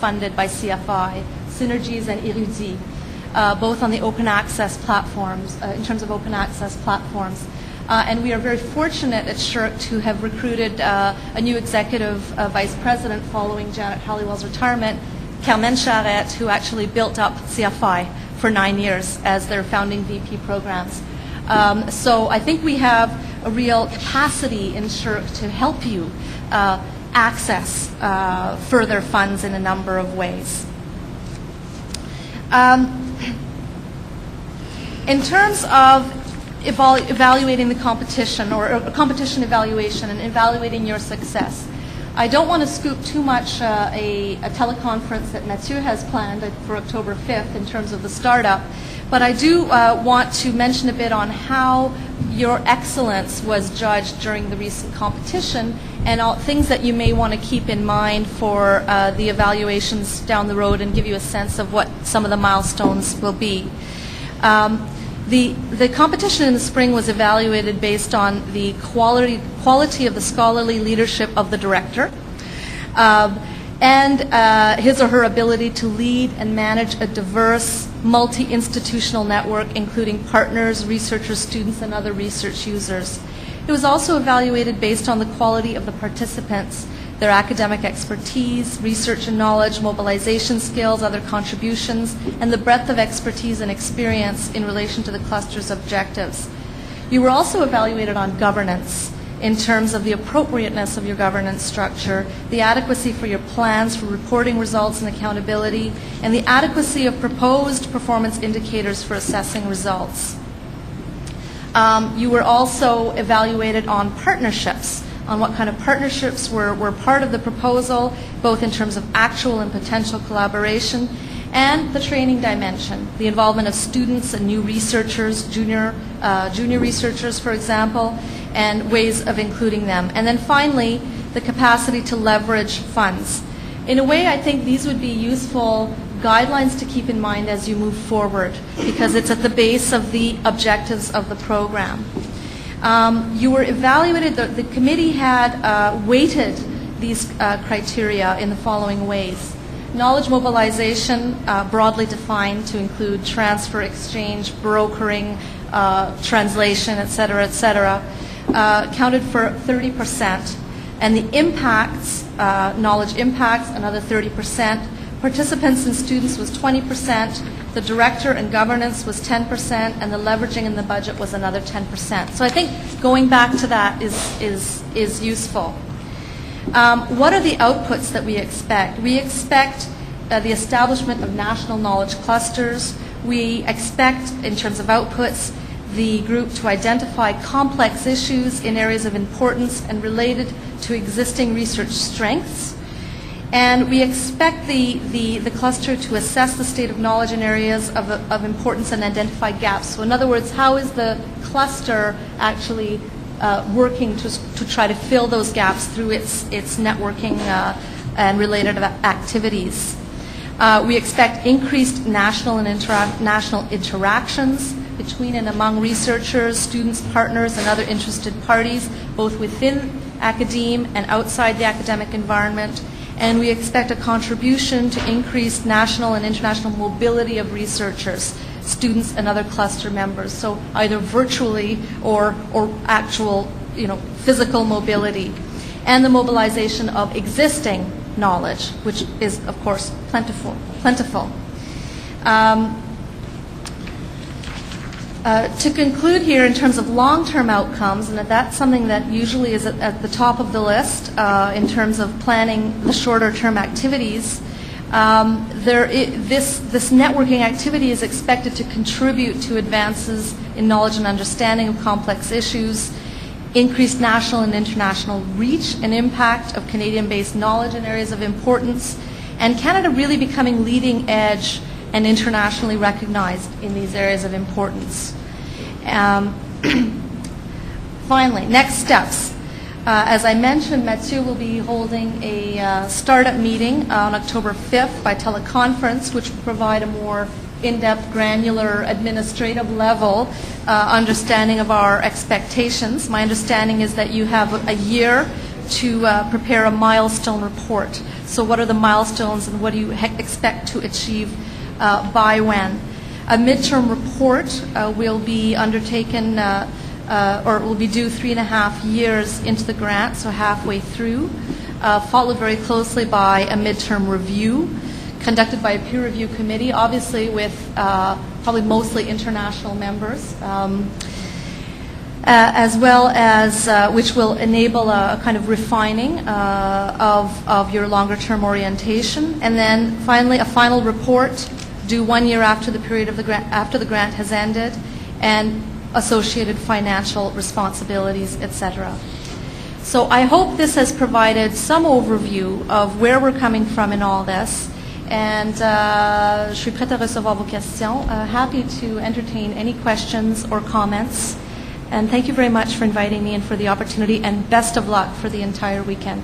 funded by CFI, Synergies and Érudit, both on the open access platforms, in terms of open access platforms. And we are very fortunate at SSHRC to have recruited a new executive vice president following Janet Halliwell's retirement, Carmen Charette, who actually built up CFI for 9 years as their founding VP programs. So I think we have a real capacity in SSHRC to help you access further funds in a number of ways. In terms of evaluating the competition, or competition evaluation and evaluating your success, I don't want to scoop too much a teleconference that Mathieu has planned for October 5th in terms of the startup, but I do want to mention a bit on how your excellence was judged during the recent competition and all things that you may want to keep in mind for the evaluations down the road and give you a sense of what some of the milestones will be. The competition in the spring was evaluated based on the quality of the scholarly leadership of the director and his or her ability to lead and manage a diverse multi-institutional network including partners, researchers, students, and other research users. It was also evaluated based on the quality of the participants, their academic expertise, research and knowledge, mobilization skills, other contributions, and the breadth of expertise and experience in relation to the cluster's objectives. You were also evaluated on governance in terms of the appropriateness of your governance structure, the adequacy for your plans for reporting results and accountability, and the adequacy of proposed performance indicators for assessing results. You were also evaluated on partnerships, on what kind of partnerships were part of the proposal, both in terms of actual and potential collaboration, and the training dimension, the involvement of students and new researchers, junior researchers, for example, and ways of including them. And then finally, the capacity to leverage funds. In a way, I think these would be useful guidelines to keep in mind as you move forward, because it's at the base of the objectives of the program. You were evaluated, the committee had weighted these criteria in the following ways. Knowledge mobilization, broadly defined to include transfer, exchange, brokering, translation, et cetera, counted for 30%. And the impacts, knowledge impacts, another 30%. Participants and students was 20%. The director and governance was 10%, and the leveraging in the budget was another 10%. So I think going back to that is useful. What are the outputs that we expect? We expect the establishment of national knowledge clusters. We expect, in terms of outputs, the group to identify complex issues in areas of importance and related to existing research strengths. And we expect the cluster to assess the state of knowledge in areas of importance and identify gaps. So in other words, how is the cluster actually working to try to fill those gaps through its networking and related activities. We expect increased national and international interactions between and among researchers, students, partners, and other interested parties, both within academe and outside the academic environment. And we expect a contribution to increased national and international mobility of researchers, students, and other cluster members. So either virtually or actual, physical mobility, and the mobilization of existing knowledge, which is, of course, plentiful. To conclude here, in terms of long-term outcomes, and that's something that usually is at the top of the list in terms of planning the shorter-term activities, this networking activity is expected to contribute to advances in knowledge and understanding of complex issues, increased national and international reach and impact of Canadian-based knowledge in areas of importance, and Canada really becoming leading edge and internationally recognized in these areas of importance. Finally, next steps. As I mentioned, Mathieu will be holding a startup meeting on October 5th by teleconference, which will provide a more in-depth, granular, administrative level understanding of our expectations. My understanding is that you have a year to prepare a milestone report. So what are the milestones and what do you expect to achieve by when? A midterm report will be undertaken or will be due 3.5 years into the grant, so halfway through, followed very closely by a midterm review conducted by a peer review committee, obviously with probably mostly international members, as well as which will enable a kind of refining of your longer term orientation. And then finally a final report due 1 year after the period of the grant, after the grant has ended, and associated financial responsibilities, etc. So I hope this has provided some overview of where we're coming from in all this. And je suis prête à recevoir vos questions. Happy to entertain any questions or comments. And thank you very much for inviting me and for the opportunity, and best of luck for the entire weekend.